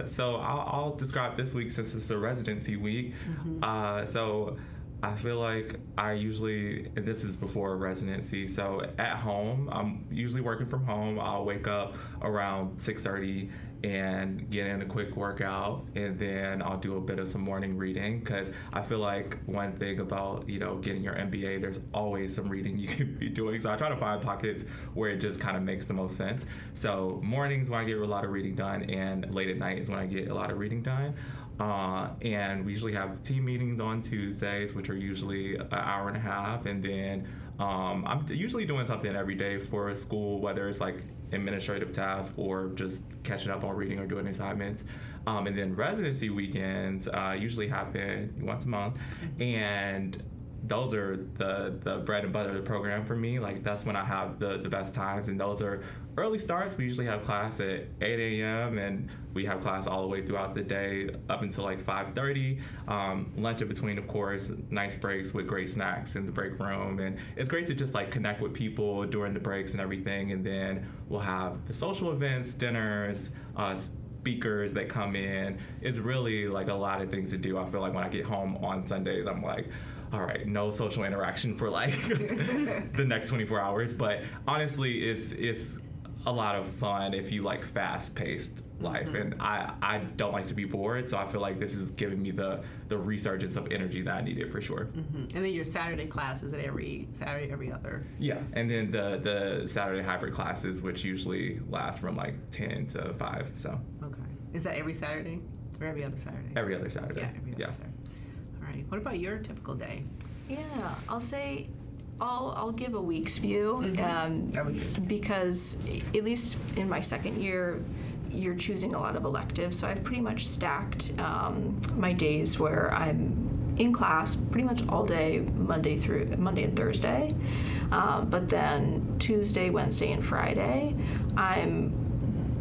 so I'll describe this week since it's a residency week. So I feel like I usually, and this is before residency, so at home, I'm usually working from home. I'll wake up around 6:30 and get in a quick workout, and then I'll do a bit of some morning reading, because I feel like one thing about, getting your MBA, there's always some reading you can be doing. So I try to find pockets where it just kind of makes the most sense. So mornings when I get a lot of reading done, and late at night is when I get a lot of reading done. And we usually have team meetings on Tuesdays, which are usually an hour and a half. And then I'm usually doing something every day for school, whether it's like administrative tasks or just catching up on reading or doing assignments. And then residency weekends usually happen once a month. And those are the bread and butter of the program for me. Like, that's when I have the best times, and those are early starts. We usually have class at 8 a.m. and we have class all the way throughout the day up until like 5:30. Lunch in between, of course, nice breaks with great snacks in the break room, and it's great to just like connect with people during the breaks and everything. And then we'll have the social events, dinners, speakers that come in. It's really like a lot of things to do. I feel like when I get home on Sundays, I'm like, all right, no social interaction for like the next 24 hours. But honestly, it's a lot of fun if you like fast-paced life. And I don't like to be bored, so I feel like this is giving me the resurgence of energy that I needed for sure. And then your Saturday classes at every Saturday, every other. Yeah, and then the Saturday hybrid classes, which usually last from like 10 to 5. So. Okay. Is that every Saturday or every other Saturday? Every other Saturday. Yeah, every other Saturday. All right. What about your typical day? Yeah, I'll say I'll give a week's view, because at least in my second year, you're choosing a lot of electives. So I've pretty much stacked my days where I'm in class pretty much all day, Monday and Thursday. But then Tuesday, Wednesday, and Friday, I'm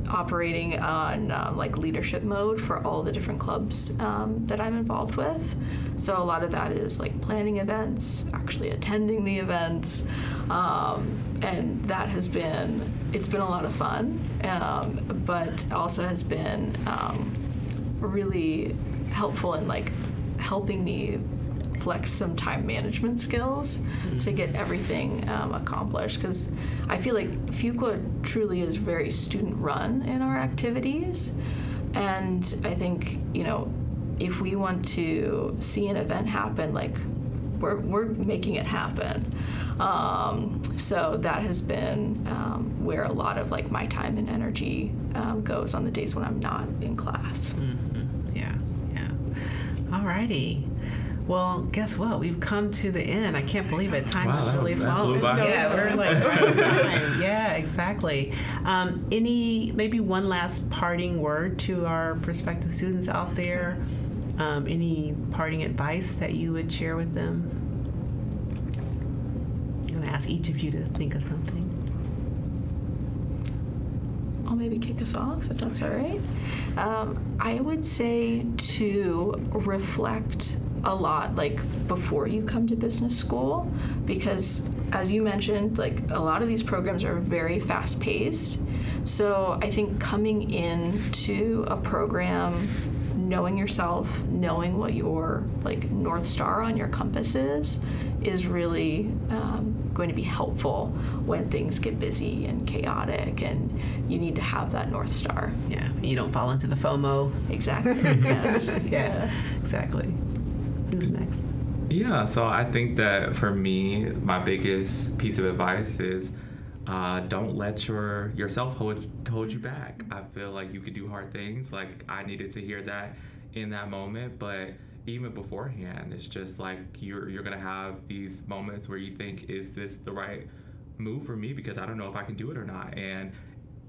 operating on like leadership mode for all the different clubs that I'm involved with. So a lot of that is like planning events, actually attending the events, and that has been, it's been a lot of fun, but also has been really helpful in like helping me flex some time management skills to get everything accomplished, because I feel like Fuqua truly is very student run in our activities, and I think if we want to see an event happen, like we're making it happen. So that has been where a lot of like my time and energy goes on the days when I'm not in class. Yeah. Alrighty. Well, guess what? We've come to the end. I can't believe it. Time has really flown. Yeah, we're like over time. Yeah, exactly. Maybe one last parting word to our prospective students out there? Any parting advice that you would share with them? I'm going to ask each of you to think of something. I'll maybe kick us off, if that's all right. I would say to reflect a lot, like before you come to business school, because as you mentioned, like a lot of these programs are very fast paced. So I think coming into a program, knowing yourself, knowing what your like North Star on your compass is really going to be helpful when things get busy and chaotic, and you need to have that North Star. Yeah, you don't fall into the FOMO. Exactly. Yes. Yeah, exactly. Who's next? Yeah, so I think that for me, my biggest piece of advice is don't let yourself hold you back. I feel like you could do hard things. Like, I needed to hear that in that moment, but even beforehand, it's just like you're gonna have these moments where you think, is this the right move for me? Because I don't know if I can do it or not. And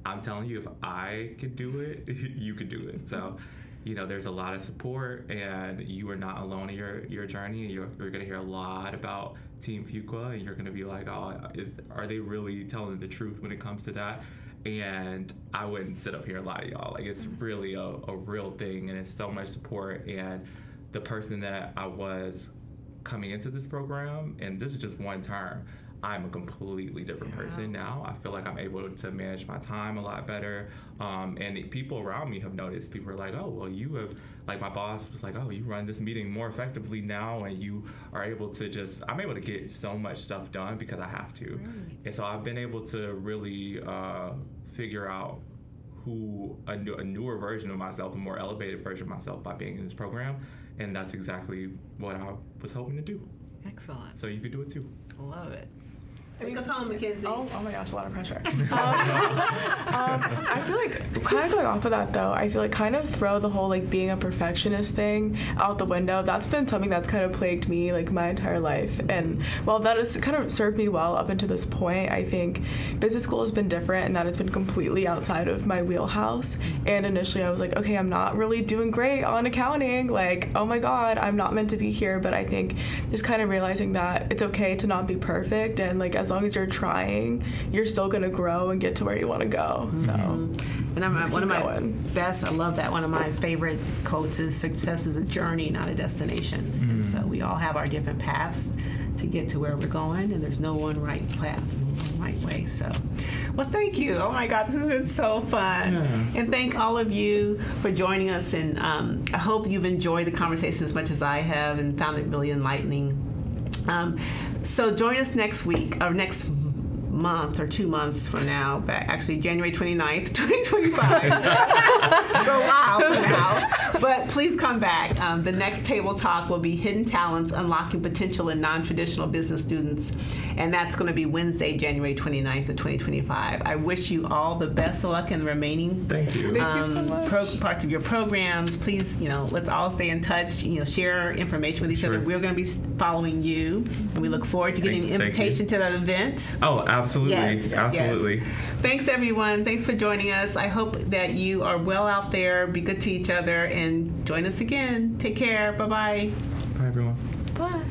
I'm telling you, if I could do it, you could do it. So, there's a lot of support, and you are not alone in your journey. You're going to hear a lot about Team Fuqua, and you're going to be like, oh, are they really telling the truth when it comes to that? And I wouldn't sit up here and lie to y'all. Like, it's really a real thing, and it's so much support. And the person that I was coming into this program, and this is just one term, I'm a completely different person now. I feel like I'm able to manage my time a lot better. And people around me have noticed. People are like, oh, well, you have, like my boss was like, oh, you run this meeting more effectively now, and you are able to I'm able to get so much stuff done because I have to. Right. And so I've been able to really figure out a newer version of myself, a more elevated version of myself by being in this program. And that's exactly what I was hoping to do. Excellent. So you could do it too. Love it. Take us home, Mackenzie. Oh my gosh, a lot of pressure. I feel like kind of going off of that though, I feel like kind of throw the whole like being a perfectionist thing out the window. That's been something that's kind of plagued me like my entire life. And while that has kind of served me well up until this point, I think business school has been different and that it's been completely outside of my wheelhouse. And initially I was like, okay, I'm not really doing great on accounting. Like, oh my God, I'm not meant to be here. But I think just kind of realizing that it's okay to not be perfect, and like as long as you're trying, you're still gonna grow and get to where you want to go. So, and one of my best, I love that. One of my favorite quotes is, "Success is a journey, not a destination." And so we all have our different paths to get to where we're going, and there's no one right path, one right way. So, well, thank you. Oh my God, this has been so fun. And thank all of you for joining us. And I hope you've enjoyed the conversation as much as I have and found it really enlightening. So join us next week, or next month, or 2 months from now, actually January 29th, 2025. So wow, from now. But please come back. The next table talk will be Hidden Talents, Unlocking Potential in Non-Traditional Business Students. And that's going to be Wednesday, January 29th of 2025. I wish you all the best of luck in the remaining Thank you. Thank you so much. parts of your programs. Please, let's all stay in touch, share information with each other. We're going to be following you, and we look forward to getting an invitation to that event. Oh, absolutely. Yes, absolutely. Yes. Thanks, everyone. Thanks for joining us. I hope that you are well out there. Be good to each other, and join us again. Take care. Bye-bye. Bye, everyone. Bye.